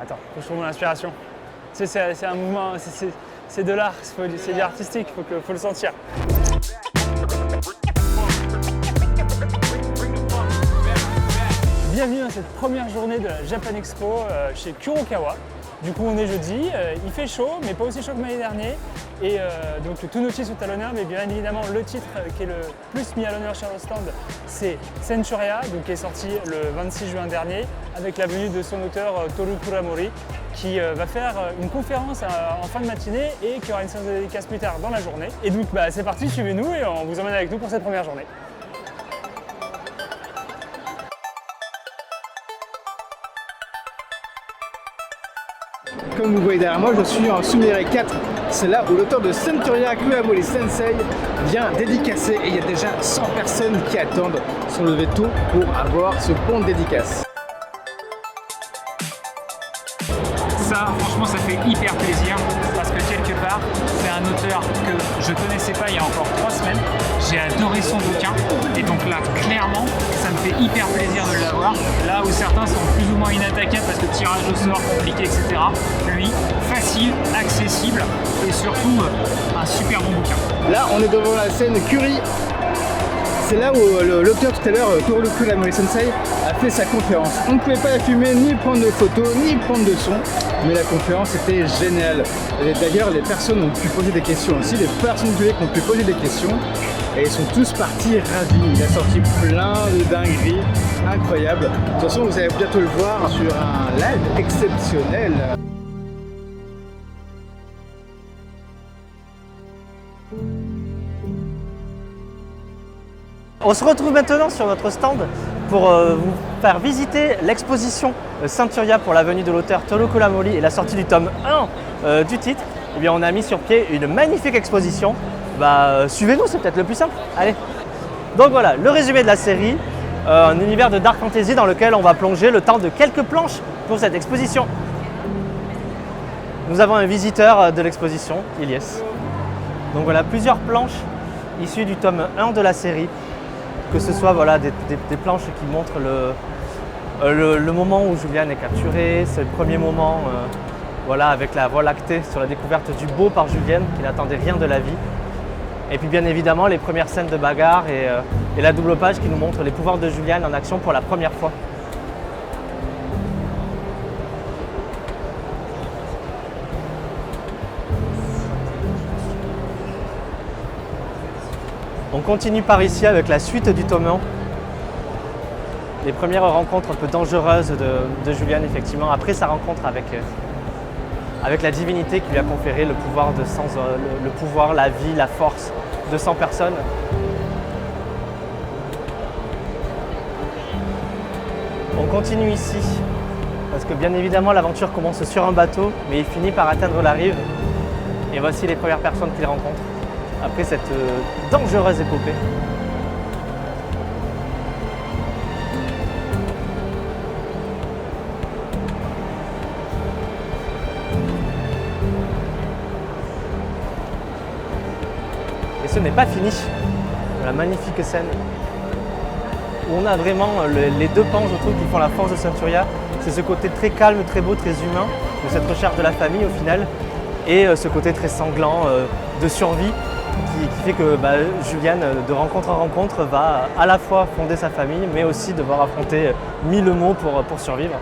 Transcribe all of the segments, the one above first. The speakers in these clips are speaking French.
Attends, faut que je trouve mon inspiration. Tu sais, c'est un mouvement, c'est de l'art, c'est de l'artistique, faut le sentir. Bienvenue dans cette première journée de la Japan Expo chez Kurokawa. Du coup, on est jeudi, il fait chaud, mais pas aussi chaud que l'année dernière. Et donc tous nos titres sont à l'honneur, mais bien évidemment le titre qui est le plus mis à l'honneur sur le stand, c'est Centuria, donc qui est sorti le 26 juin dernier, avec la venue de son auteur Toru Kuramori, qui va faire une conférence en fin de matinée et qui aura une séance de dédicace plus tard dans la journée. Et donc c'est parti, suivez-nous et on vous emmène avec nous pour cette première journée. Comme vous voyez derrière moi, je suis en Sumire 4. C'est là où l'auteur de Centuria, Kuramori Sensei, vient dédicacer. Et il y a déjà 100 personnes qui attendent son lever de tôt pour avoir ce bon de dédicace. Ça, franchement, ça fait hyper plaisir parce que quelque part, c'est un auteur que je connaissais pas il y a encore 3 semaines. J'ai adoré son bouquin et donc là, clairement, ça me fait hyper plaisir de l'avoir. Là où certains sont plus ou moins inattaquables parce que tirage au sort, compliqué, etc. Lui, facile, accessible et surtout un super bon bouquin. Là, on est devant la scène Curie. C'est là où l'auteur tout à l'heure, Toru Kuramori Sensei, a fait sa conférence. On ne pouvait pas la filmer, ni prendre de photos, ni prendre de son, mais la conférence était géniale. D'ailleurs, les personnes ont pu poser des questions aussi, les personnes publiques ont pu poser des questions, et ils sont tous partis ravis. Il a sorti plein de dingueries incroyables. De toute façon, vous allez bientôt le voir sur un live exceptionnel. On se retrouve maintenant sur notre stand pour vous faire visiter l'exposition Centuria pour la venue de l'auteur Toru Kuramori et la sortie du tome 1 du titre. Eh bien, on a mis sur pied une magnifique exposition. Suivez-nous, c'est peut-être le plus simple. Allez. Donc voilà, le résumé de la série, un univers de dark fantasy dans lequel on va plonger le temps de quelques planches pour cette exposition. Nous avons un visiteur de l'exposition, Ilyes. Donc voilà, plusieurs planches issues du tome 1 de la série. Que ce soit des planches qui montrent le moment où Julian est capturé, c'est le premier moment avec la voie lactée sur la découverte du beau par Julian, qui n'attendait rien de la vie. Et puis bien évidemment les premières scènes de bagarre et la double page qui nous montre les pouvoirs de Julian en action pour la première fois. On continue par ici avec la suite du tome 1. Les premières rencontres un peu dangereuses de Julian, effectivement, après sa rencontre avec la divinité qui lui a conféré le pouvoir, le pouvoir, la vie, la force de 100 personnes. On continue ici, parce que bien évidemment l'aventure commence sur un bateau, mais il finit par atteindre la rive. Et voici les premières personnes qu'il rencontre après cette dangereuse épopée. Et ce n'est pas fini. La magnifique scène où on a vraiment les deux pans, je trouve, qui font la force de Centuria. C'est ce côté très calme, très beau, très humain de cette recherche de la famille au final, et ce côté très sanglant de survie qui fait que Julian, de rencontre en rencontre, va à la fois fonder sa famille, mais aussi devoir affronter 1000 maux pour survivre.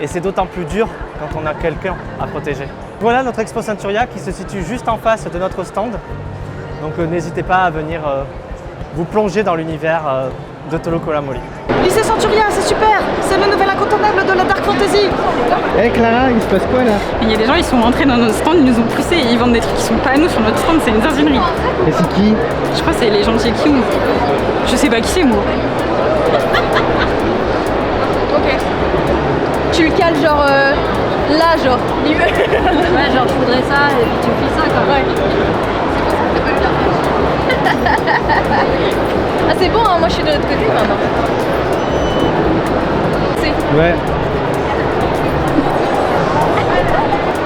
Et c'est d'autant plus dur quand on a quelqu'un à protéger. Voilà notre expo Centuria qui se situe juste en face de notre stand. Donc n'hésitez pas à venir vous plonger dans l'univers de Toru Kuramori. Lycée Centuria, c'est super! C'est le nouvel incontournable de la Dark Fantasy! Hey Clara, il se passe quoi là? Il y a des gens, ils sont rentrés dans notre stand, ils nous ont poussés et ils vendent des trucs qui sont pas à nous sur notre stand, c'est une zinzinerie. Et c'est qui? Je crois que c'est les gens de chez Kiou. Je sais pas qui c'est moi. Ok. Tu le cales genre là, genre. Ouais, genre je voudrais ça et puis tu me fais ça quoi. Ouais. Ah c'est bon, hein, moi je suis de l'autre côté maintenant. Ouais.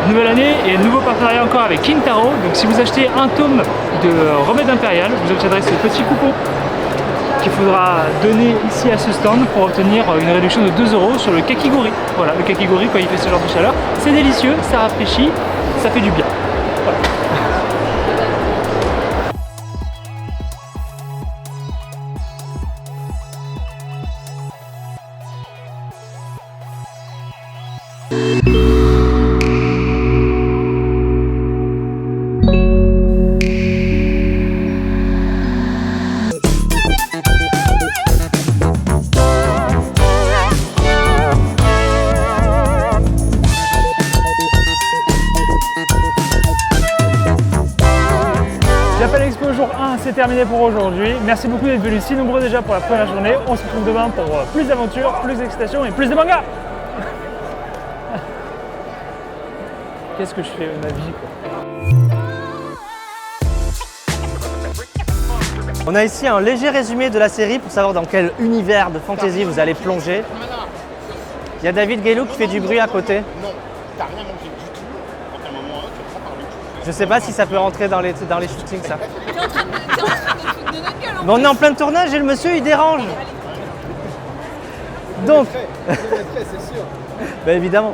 Nouvelle année et nouveau partenariat encore avec Kintaro. Donc si vous achetez un tome de Remède Impérial, vous obtiendrez ce petit coupon qu'il faudra donner ici à ce stand pour obtenir une réduction de 2 € sur le kakigori. Voilà, le kakigori quand il fait ce genre de chaleur, c'est délicieux, ça rafraîchit, ça fait du bien. Voilà. Japan Expo jour 1, c'est terminé pour aujourd'hui. Merci beaucoup d'être venus si nombreux déjà pour la première journée. On se retrouve demain pour plus d'aventures, plus d'excitation et plus de mangas. Qu'est-ce que je fais de ma vie, quoi. On a ici un léger résumé de la série pour savoir dans quel univers de fantasy vous allez plonger. Il y a David Gaylou qui fait du bruit à côté. Je sais pas si ça peut rentrer dans les shootings, ça. Mais on est en plein tournage et le monsieur il dérange. Donc, bah évidemment.